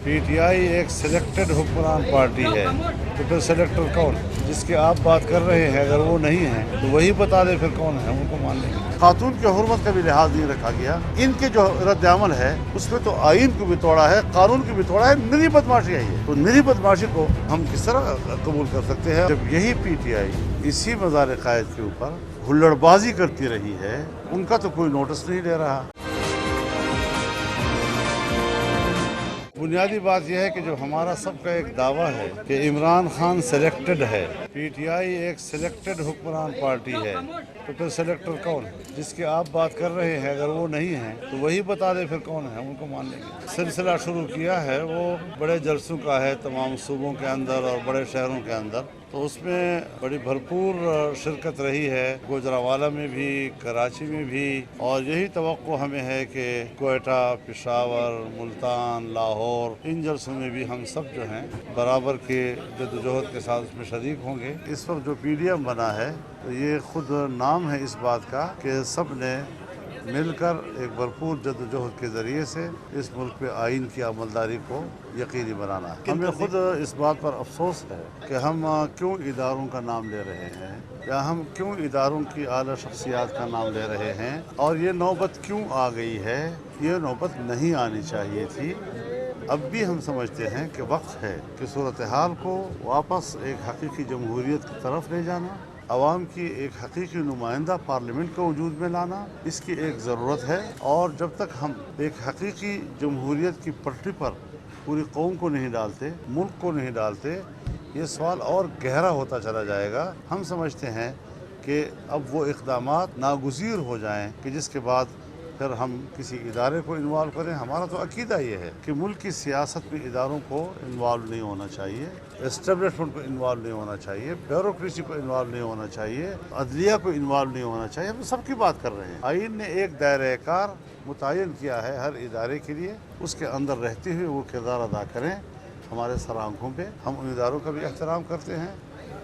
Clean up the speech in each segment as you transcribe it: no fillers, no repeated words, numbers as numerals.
PTI एक selected हुक्मरान party है, तो फिर सिलेक्टर कौन? जिसकी आप बात कर रहे हैं अगर वो नहीं है तो वही बता दे फिर कौन है, उनको मान लेंगे। खातून की हुर्मत का भी लिहाज नहीं रखा गया। इनके जो रद्द-ए-अमल है उसमें तो आइन को भी तोड़ा है, कानून को भी तोड़ा है, निरी बदमाशी है ये। तो निरी बदमाशी को हम किस तरह कबूल कर सकते हैं जब यही पीटीआई इसी मज़ार कायद के ऊपर हुल्लड़बाजी करती रही है, उनका तो कोई नोटिस नहीं ले रहा। बुनियादी बात यह है कि जो हमारा सबका एक दावा है कि इमरान खान सिलेक्टेड है, पीटीआई एक सिलेक्टेड हुक्मरान पार्टी है, तो फिर सिलेक्टर कौन? जिसकी आप बात कर रहे हैं अगर वो नहीं है तो वही बता दे फिर कौन है, उनको मान लेंगे। सिलसिला शुरू किया है वो बड़े जलसों का है, तमाम सूबों के अंदर और बड़े शहरों के अंदर, तो उसमें बड़ी भरपूर शिरकत रही है, गुजरावाला में भी, कराची में भी, और यही तवक्को हमें है कि कोयटा, पेशावर, मुल्तान, लाहौर, इन जलसों में भी हम सब जो हैं बराबर के जद्दोजहद के साथ उसमें शरीक होंगे। इस वक्त जो पीडीएम बना है तो ये खुद नाम है इस बात का कि सब ने मिलकर एक भरपूर जद्दोजहद के ज़रिए से इस मुल्क पे आइन की अमलदारी को यकीनी बनाना है। हमें खुद इस बात पर अफसोस है कि हम क्यों इदारों का नाम ले रहे हैं, या हम क्यों इदारों की आला शख्सियात का नाम ले रहे हैं, और ये नौबत क्यों आ गई है। ये नौबत नहीं आनी चाहिए थी। अब भी हम समझते हैं कि वक्त है कि सूरत हाल को वापस एक हकीकी जमहूरियत की तरफ ले जाना, अवाम की एक हकीकी नुमाइंदा पार्लियामेंट को वजूद में लाना, इसकी एक ज़रूरत है। और जब तक हम एक हकीकी जमहूरियत की पटरी पर पूरी कौम को नहीं डालते, मुल्क को नहीं डालते, ये सवाल और गहरा होता चला जाएगा। हम समझते हैं कि अब वो इक़दामात नागुज़ीर हो जाएं कि जिसके बाद फिर हम किसी इदारे को इन्वॉल्व करें। हमारा तो अकीदा ये है कि मुल्क की सियासत में इदारों को इन्वॉल्व नहीं होना चाहिए, एस्टेब्लिशमेंट को इन्वॉल्व नहीं होना चाहिए, ब्यूरोक्रेसी को इन्वॉल्व नहीं होना चाहिए, अदलिया को इन्वॉल्व नहीं होना चाहिए। हम सबकी बात कर रहे हैं। आइन ने एक दायरे-ए-कार मुतय्यन किया है हर इदारे के लिए, उसके अंदर रहते हुए वो किरदार अदा करें हमारे सर आँखों पे। हम उन इदारों का भी एहतराम करते हैं,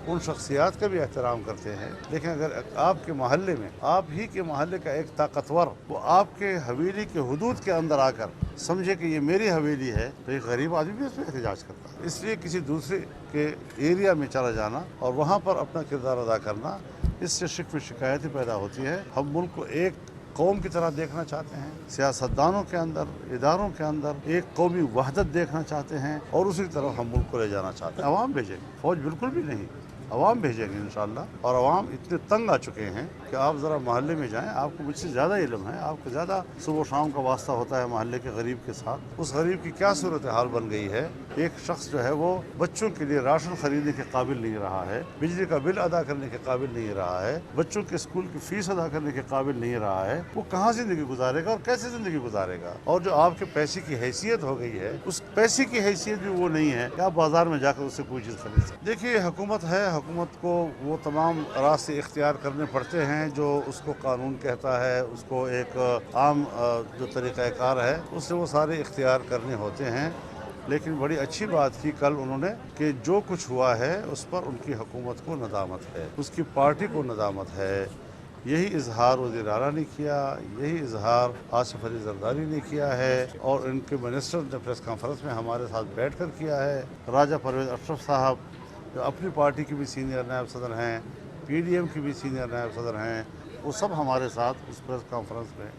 उन शख्सियात का भी एहतराम करते हैं, लेकिन अगर आपके महल्ले में, आप ही के महल्ले का एक ताकतवर वो आपके हवेली के हुदूद के अंदर आकर समझे कि ये मेरी हवेली है, तो एक गरीब आदमी भी उसमें एहतजाज करता है। इसलिए किसी दूसरे के एरिया में चला जाना और वहाँ पर अपना किरदार अदा करना, इससे शिकवे शिकायतें पैदा होती है। हम मुल्क को एक कौम की तरह देखना चाहते हैं, सियासतदानों के अंदर, इदारों के अंदर एक कौमी वहदत देखना चाहते हैं, और उसी तरफ हम मुल्क को ले जाना चाहते हैं। अवाम भेजेंगे, फौज बिल्कुल भी नहीं, अवाम भेजेंगे इंशाअल्लाह। और अवाम इतने तंग आ चुके हैं कि आप ज़रा महल्ले में जाएं, आपको मुझसे ज़्यादा इल्म है, आपको ज़्यादा सुबह शाम का वास्ता होता है महल्ले के गरीब के साथ। उस गरीब की क्या सूरत हाल बन गई है। एक शख्स जो है वो बच्चों के लिए राशन खरीदने के काबिल नहीं रहा है, बिजली का बिल अदा करने के काबिल नहीं रहा है, बच्चों के स्कूल की फीस अदा करने के काबिल नहीं रहा है। वो कहाँ ज़िंदगी गुजारेगा और कैसे ज़िंदगी गुजारेगा। और जो आपके पैसे की हैसियत हो गई है, उस पैसे की हैसियत भी वो नहीं है कि आप बाजार में जाकर उससे कोई चीज़ खरीद सकते। देखिए, हुकूमत है, हुकूमत को वो तमाम रास्ते इख्तियार करने पड़ते हैं जो उसको कानून कहता है, उसको एक आम जो तरीक़ाकार है उससे वो सारे इख्तियार करने होते हैं। लेकिन बड़ी अच्छी बात की कल उन्होंने कि जो कुछ हुआ है उस पर उनकी हुकूमत को नदामत है, उसकी पार्टी को नदामत है। यही इजहार वज़ीर आला ने किया, यही इजहार आसिफ अली ज़रदारी ने किया है, और इनके मिनिस्टर ने प्रेस कॉन्फ्रेंस में हमारे साथ बैठ कर किया है। राजा परवेज़ अशरफ साहब जो अपनी पार्टी के भी सीनियर नायब सदर हैं, पीडीएम के भी सीनियर नायब सदर हैं, वो सब हमारे साथ उस प्रेस कॉन्फ्रेंस में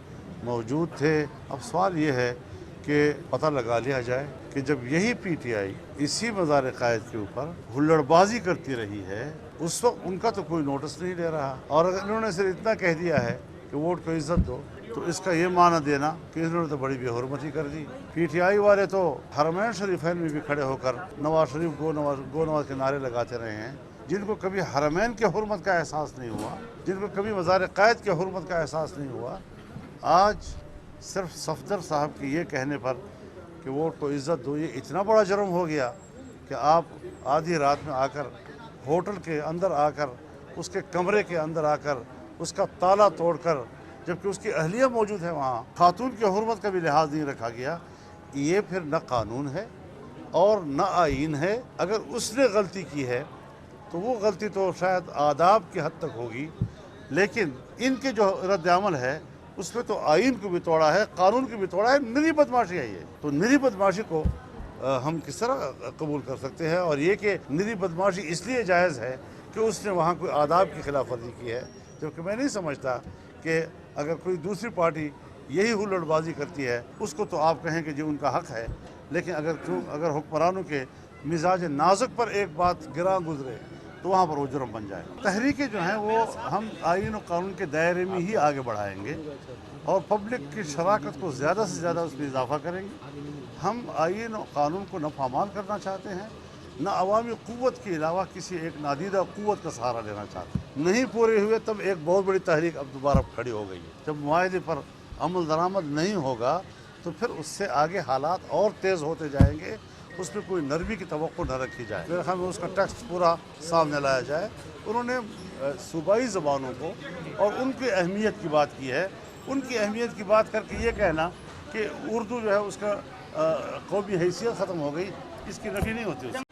मौजूद थे। अब सवाल ये है कि पता लगा लिया जाए कि जब यही पीटीआई इसी मज़ार कायद के ऊपर हुल्लड़बाजी करती रही है, उस वक्त उनका तो कोई नोटिस नहीं ले रहा। और अगर इन्होंने सिर्फ इतना कह दिया है कि वोट को इज्जत दो, तो इसका ये माना देना कि इन्होंने तो बड़ी बेहुरमती कर दी। पीटीआई वाले तो हरमैन शरीफैन में भी खड़े होकर नवाज शरीफ गो नवाज के नारे लगाते रहे हैं, जिनको कभी हरमैन के हुर्मत का एहसास नहीं हुआ, जिनको कभी मज़ार कायद के हुर्मत का एहसास नहीं हुआ, आज सिर्फ सफदर साहब के ये कहने पर कि वोट को इज़्ज़त दो, ये इतना बड़ा जुर्म हो गया कि आप आधी रात में आकर होटल के अंदर आकर, उसके कमरे के अंदर आकर, उसका ताला तोड़कर, जबकि उसकी अहलिया मौजूद है वहाँ, खातून की हुर्मत का भी लिहाज नहीं रखा गया। ये फिर न कानून है और न आइन है। अगर उसने गलती की है तो वो गलती तो शायद आदाब की हद तक होगी, लेकिन इनके जो रद्द-ए-अमल है उसमें तो आइन को भी तोड़ा है, कानून को भी तोड़ा है। निरी बदमाशी है ये। तो निरी बदमाशी को ہم کس طرح قبول کر سکتے ہیں؟ اور یہ کہ نری بدماشی اس لیے جائز ہے کہ اس نے وہاں کوئی آداب کی خلاف ورزی کی ہے، جبکہ میں نہیں سمجھتا کہ اگر کوئی دوسری پارٹی یہی ہلڑ بازی کرتی ہے اس کو تو آپ کہیں کہ جو ان کا حق ہے، لیکن اگر حکمرانوں کے مزاج نازک پر ایک بات گراں گزرے تو وہاں پر وہ جرم بن جائے. تحریکیں جو ہیں وہ ہم آئین و قانون کے دائرے میں ہی آگے بڑھائیں گے اور پبلک کی شراکت کو زیادہ سے زیادہ اس میں اضافہ کریں گے. ہم آئین و قانون کو نہ پامال کرنا چاہتے ہیں، نہ عوامی قوت کے علاوہ کسی ایک نادیدہ قوت کا سہارا لینا چاہتے ہیں. نہیں پورے ہوئے تب ایک بہت بڑی تحریک اب دوبارہ کھڑی ہو گئی ہے. جب معاہدے پر عمل درآمد نہیں ہوگا تو پھر اس سے آگے حالات اور تیز ہوتے جائیں گے. اس میں کوئی نرمی کی توقع نہ رکھی جائے. میرے خیال میں اس کا ٹیکسٹ پورا سامنے لایا جائے. انہوں نے صوبائی زبانوں کو اور ان کی اہمیت کی بات کی ہے. ان کی اہمیت کی بات کر کے یہ کہنا کہ اردو جو ہے اس کا قومی حیثیت ختم ہو گئی، اس کی نفی نہیں ہوتی اس سے.